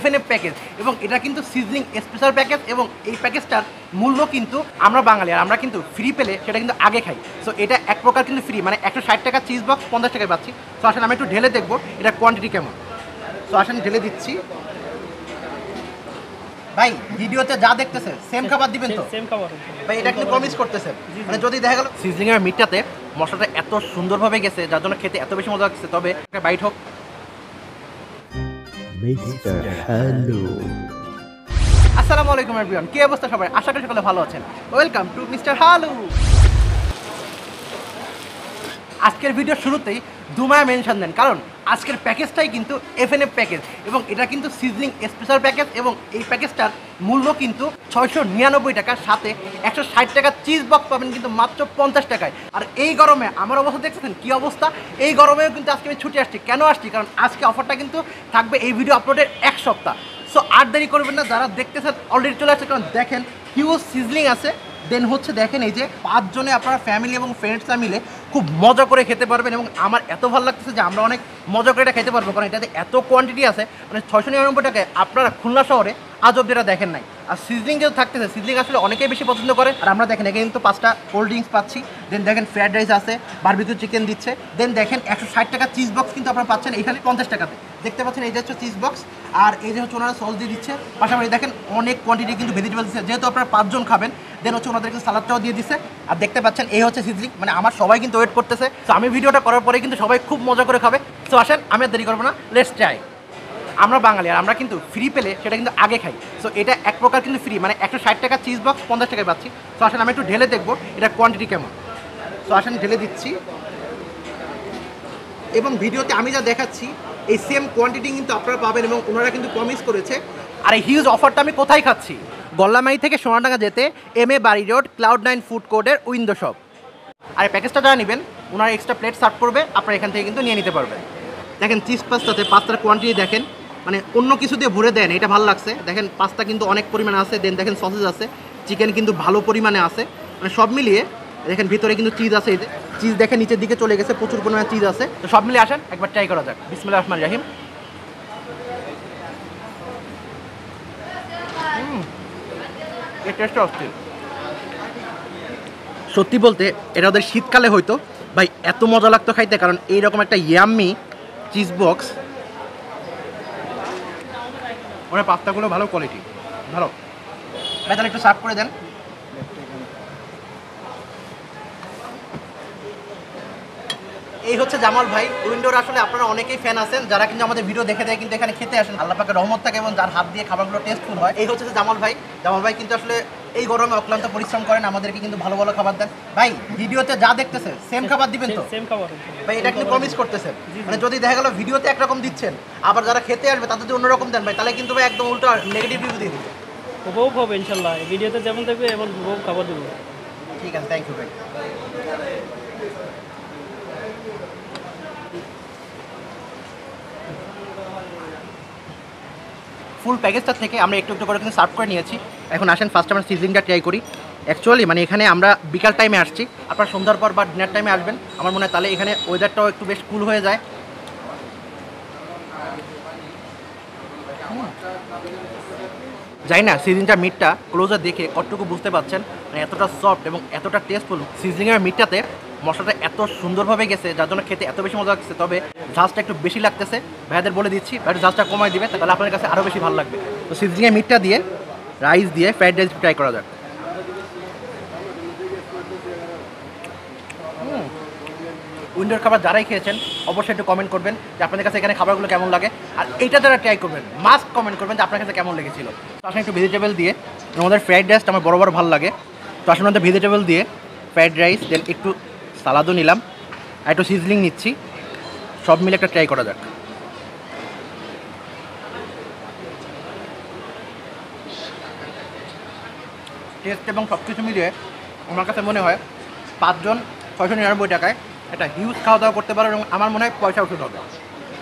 FNF package এবং এটা কিন্তু সিজনিং স্পেশাল প্যাকেজ এবং এই প্যাকেজটার মূল্য কিন্তু আমরা বাঙালি আর আমরা কিন্তু ফ্রি পেলে সেটা কিন্তু আগে খাই। সো এটা এক প্রকার কিন্তু ফ্রি, মানে 160 টাকা চিজ বক্স 50 টাকায় পাচ্ছি। সো আসলে আমি একটু ঢেলে দেখবো এটা কোয়ান্টিটি কেমন। সো আসলে ঢেলে দিচ্ছি। ভাই ভিডিওতে যা দেখতেছে সেম খাবার দিবেন তো? সেম খাবার ভাই এটা কিন্তু প্রমিস করতেছেন, মানে যদি দেখা গেল সিজনিং এর মিটটাতে মশলাটা এত সুন্দরভাবে গেছে যার জন্য খেতে এত বেশি মজা লাগছে। তবে একটা বাইট হোক। মিস্টার হ্যালো, আসসালামু আলাইকুম এভরিওয়ান, কি অবস্থা সবাই? আশা করি সকলে ভালো আছেন। Welcome to mister hello. আজকের ভিডিও শুরুতেই দুমায়া মেনশন দেন, কারণ আজকের প্যাকেজটাই কিন্তু FNF প্যাকেজ এবং এটা কিন্তু সিজনিং স্পেশাল প্যাকেজ এবং এই প্যাকেজটার মূল্য কিন্তু 699 টাকা, সাথে 160 টাকা চিজ বক্স পাবেন কিন্তু মাত্র 50 টাকায়। আর এই গরমে আমার অবস্থা দেখছেন কী অবস্থা, এই গরমেও কিন্তু আজকে আমি ছুটে আসছি। কেন আসছি? কারণ আজকে অফারটা কিন্তু থাকবে এই ভিডিও আপলোডের এক সপ্তাহ। সো আর দেরি করবেন না, যারা দেখতেছেন অলরেডি চলে আসছে, কারণ দেখেন হিউজ সিজলিং আছে। দেন হচ্ছে দেখেন এই যে 5 জনে আপনারা ফ্যামিলি এবং ফ্রেন্ডসরা মিলে খুব মজা করে খেতে পারবেন এবং আমার এত ভালো লাগতেছে যে আমরা অনেক মজা করে এটা খেতে পারবো, কারণ এটাতে এত কোয়ান্টিটি আছে। মানে 699 টাকায় আপনারা খুলনা শহরে আজ অব্দি এটা দেখেন নাই। আর সিজলিং যেহেতু থাকতেছে, সিজলিং আসলে অনেকেই বেশি পছন্দ করে। আর আমরা দেখেন এখানে কিন্তু 5টা কোল্ড ড্রিঙ্কস পাচ্ছি। দেন দেখেন ফ্রাইড রাইস আছে, বারবিকিউ চিকেন দিচ্ছে। দেন দেখেন 160 টাকা চিজ বক্স কিন্তু আপনারা পাচ্ছেন এখানে 50 টাকাতে। দেখতে পাচ্ছেন এই যে হচ্ছে চিজ বক্স, আর এই যে হচ্ছে ওনারা সস দিয়ে দিচ্ছে। পাশাপাশি দেখেন অনেক কোয়ান্টিটি কিন্তু ভেজিটেবল দিচ্ছে, যেহেতু আপনারা 5 জন খাবেন। দেন হচ্ছে ওনাদের কিন্তু সালাদটাও দিয়ে দিচ্ছে। আর দেখতে পাচ্ছেন এই হচ্ছে সিজলিং, মানে আমার সবাই কিন্তু ওয়েট করতেছে। তো আমি ভিডিওটা করার পরে কিন্তু সবাই খুব মজা করে খাবে। তো আসেন আমি আর দেরি করবো না, লেটস ট্রাই। আমরা বাঙালি আর আমরা কিন্তু ফ্রি পেলে সেটা কিন্তু আগে খাই। সো এটা এক প্রকার কিন্তু ফ্রি, মানে 160 টাকা চিজ বক্স 50 টাকায় পাচ্ছি। তো আসেন আমি একটু ঢেলে দেখবো এটা কোয়ান্টিটি কেমন। তো আসেন ঢেলে দিচ্ছি এবং ভিডিওতে আমি যা দেখাচ্ছি এই সেম কোয়ান্টিটি কিন্তু আপনারা পাবেন এবং ওনারা কিন্তু প্রমিস করেছে। আর এই হিউজ অফারটা আমি কোথায় খাচ্ছি? গল্লামাই থেকে সোনাডাঙ্গা যেতে MA বাড়ি রোড Cloud9 ফুড কোর্টের উইন্ডো শপ। আর এই প্যাকেজটা যারা নেবেন ওনারা এক্সট্রা প্লেট সার্ভ করবে, আপনারা এখান থেকে কিন্তু নিয়ে নিতে পারবেন। দেখেন চিজ পাস্তাতে পাস্তার কোয়ান্টিটি দেখেন, মানে অন্য কিছু দিয়ে ভরে দেন, এটা ভালো লাগছে। দেখেন পাস্তা কিন্তু অনেক পরিমাণে আছে। দেন দেখেন সসেজ আছে, চিকেন কিন্তু ভালো পরিমাণে আছে, মানে সব মিলিয়ে দেখেন ভিতরে কিন্তু চিজ আছে। এই যে চিজ দেখেন নিচের দিকে চলে গেছে, প্রচুর পরিমাণে চিজ আছে। তো সব মিলিয়ে আসেন একবার ট্রাই করা যাক। বিসমিল্লাহির রহমানির রহিম। এই টেস্টটা অস্থির সত্যি বলতে। এটা ওদের শীতকালে হয়তো ভাই এত মজা লাগতো খাইতে, কারণ এইরকম একটা ইয়াম্মি চিজ বক্স। ওনার পাস্তাগুলো ভালো কোয়ালিটি, ভালো। ভাই তাহলে একটু সার্ভ করে দেন। এই হচ্ছে জামাল ভাই উইন্ডোর। আসলে আপনারা অনেকেই ফ্যান আছেন যারা কিন্তু আমাদের ভিডিও দেখে দেয় কিন্তু এখানে খেতে আসেন। আল্লাহ পাকের রহমত থাকে এবং যার হাত দিয়ে খাবারগুলো টেস্টফুল হয়। এই হচ্ছে জামাল ভাই। জামাল ভাই কিন্তু আসলে এই গরমে অক্লান্ত পরিশ্রম করেন, আমাদেরকে কিন্তু ভালো ভালো খাবার দেন। ভাই ভিডিওতে যা দেখতেছে সেম খাবার দিবেন তো? সেম খাবার ভাই এটা কিন্তু প্রমিস করতেছেন, মানে যদি দেখা গেল ভিডিওতে একরকম দিচ্ছেন আবার যারা খেতে আসবে তাদের যদি অন্যরকম দেন ভাই, তাহলে কিন্তু ভাই একদম উল্টো নেগেটিভ রিভিউ দিয়ে দিবে। উপভোগ হবে ইনশাল্লাহ, ভিডিওতে যেমন দেখবে এমন উপভোগ খাবার দেবো। ঠিক আছে, থ্যাংক ইউ ভাই। ফুল প্যাকেজটা থেকে আমরা একটু একটু করে কিন্তু সার্ভ করে নিয়েছি। এখন আসেন ফার্স্ট আমরা সিজলিংটা ট্রাই করি। অ্যাকচুয়ালি মানে এখানে আমরা বিকাল টাইমে আসছি, আপনারা সন্ধ্যার পর বা ডিনার টাইমে আসবেন আমার মনে হয়, তাহলে এখানে ওয়েদারটাও একটু বেশ কুল হয়ে যায়। যাই না সিজলিংটার মিটটা ক্লোজার দেখে কতটুকু বুঝতে পারছেন, মানে এতটা সফট এবং এতটা টেস্টফুল। সিজলিংয়ের মিটটাতে মশলাটা এত সুন্দরভাবে গেছে যার জন্য খেতে এত বেশি মজা লাগছে। তবে ঝাঁজটা একটু বেশি লাগতেছে, ভাইয়াদের বলে দিচ্ছি ভাই ঝাঁজটা কমাই দিবে, তাহলে আপনার কাছে আরও বেশি ভালো লাগবে। তো সিজলিংয়ের মিটটা দিয়ে রাইস দিয়ে ফ্রাইড রাইস ট্রাই করা যাক। উইন্ডোর খাবার যারাই খেয়েছেন অবশ্যই একটু কমেন্ট করবেন যে আপনাদের কাছে এখানে খাবারগুলো কেমন লাগে। আর এইটা যারা ট্রাই করবেন মাস্ট কমেন্ট করবেন যে আপনার কাছে কেমন লেগেছিল। তো আসলে একটু ভেজিটেবল দিয়ে, আমাদের ফ্রাইড রাইসটা আমার বড় বড় ভালো লাগে। তো আসলে আমাদের ভেজিটেবল দিয়ে ফ্রাইড রাইস, দেন একটু সালাদও নিলাম আর একটু সিজলিং নিচ্ছি, সব মিলে একটা ট্রাই করা যাক। টেস্ট এবং সব কিছু মিলিয়ে আমার কাছে মনে হয় 5 জন 699 টাকায় একটা হিউজ খাওয়া দাওয়া করতে পারো এবং আমার মনে হয় পয়সা উঠে হবে।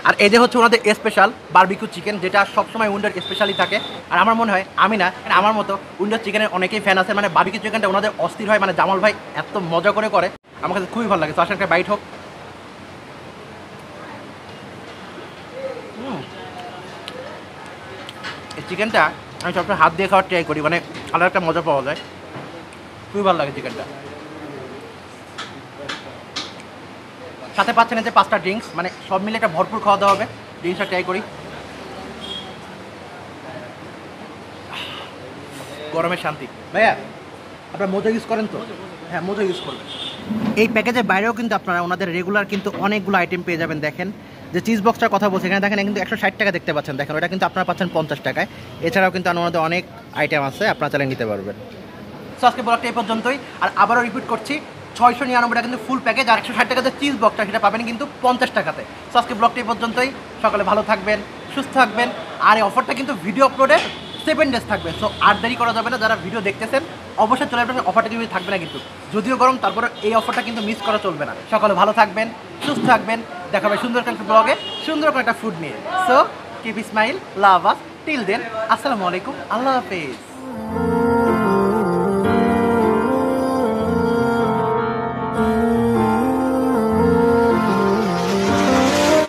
আর এই যে হচ্ছে ওনাদের স্পেশাল বারবিকিউ চিকেন, যেটা সবসময় উইন্ডোর স্পেশালি থাকে। আর আমার মনে হয় আমি না, আমার মতো উইন্ডোর চিকেনের অনেকেই ফ্যান আছে, মানে বারবিকিউ চিকেনটা ওনাদের অস্থির হয়, মানে জামাল ভাই এত মজা করে করে আমার কাছে খুবই ভালো লাগে। তো আসলে একটা বাইট হোক। এই চিকেনটা আমি সবসময় হাত দিয়ে খাওয়ার ট্রাই করি, মানে আলাদা একটা মজা পাওয়া যায়, খুবই ভালো লাগে চিকেনটা। সাথে পাচ্ছেন যে 5টা ড্রিঙ্কস, মানে সব মিলে একটা ভরপুর খাওয়া দাওয়া হবে। ড্রিঙ্কসটা ট্রাই করি। গরমের শান্তি। ভাইয়া আপনারা মোজো ইউজ করেন তো? হ্যাঁ, মোজো ইউজ করবেন। এই প্যাকেজের বাইরেও কিন্তু আপনারা ওনাদের রেগুলার কিন্তু অনেকগুলো আইটেম পেয়ে যাবেন। দেখেন যে চিজ বক্সটার কথা বলছি, এখানে দেখেন কিন্তু 160 টাকা দেখতে পাচ্ছেন, দেখেন ওটা কিন্তু আপনারা পাচ্ছেন 50 টাকায়। এছাড়াও কিন্তু ওনাদের অনেক আইটেম আছে, আপনারা চালিয়ে নিতে পারবেন। সো আজকে ব্লগটা এই পর্যন্তই। আর আবারও রিপিট করছি, 699 টাকা কিন্তু ফুল প্যাকেজ, আর 160 টাকা যে চিজ বক্সটা সেটা পাবেন কিন্তু 50 টাকাতে। সো আজকে ব্লগটা এই পর্যন্তই। সকালে ভালো থাকবেন, সুস্থ থাকবেন। আর এই অফারটা কিন্তু ভিডিও আপলোডের 7 ডেজ থাকবে। সো আর দেরি করা যাবে না, যারা ভিডিও দেখতেছেন অবশ্যই চলে আসবেন। অফারটা কিন্তু থাকবে না, কিন্তু যদিও গরম তারপরে এই অফারটা কিন্তু মিস করা চলবে না। সকালে ভালো থাকবেন, সুস্থ থাকবেন। দেখা হবে সুন্দর একটা ব্লগে, সুন্দর করে একটা ফুড নিয়ে। সো কিপ স্মাইল, লাভ আস, টিল দেন, আসসালামু আলাইকুম, আল্লাহ হাফেজ।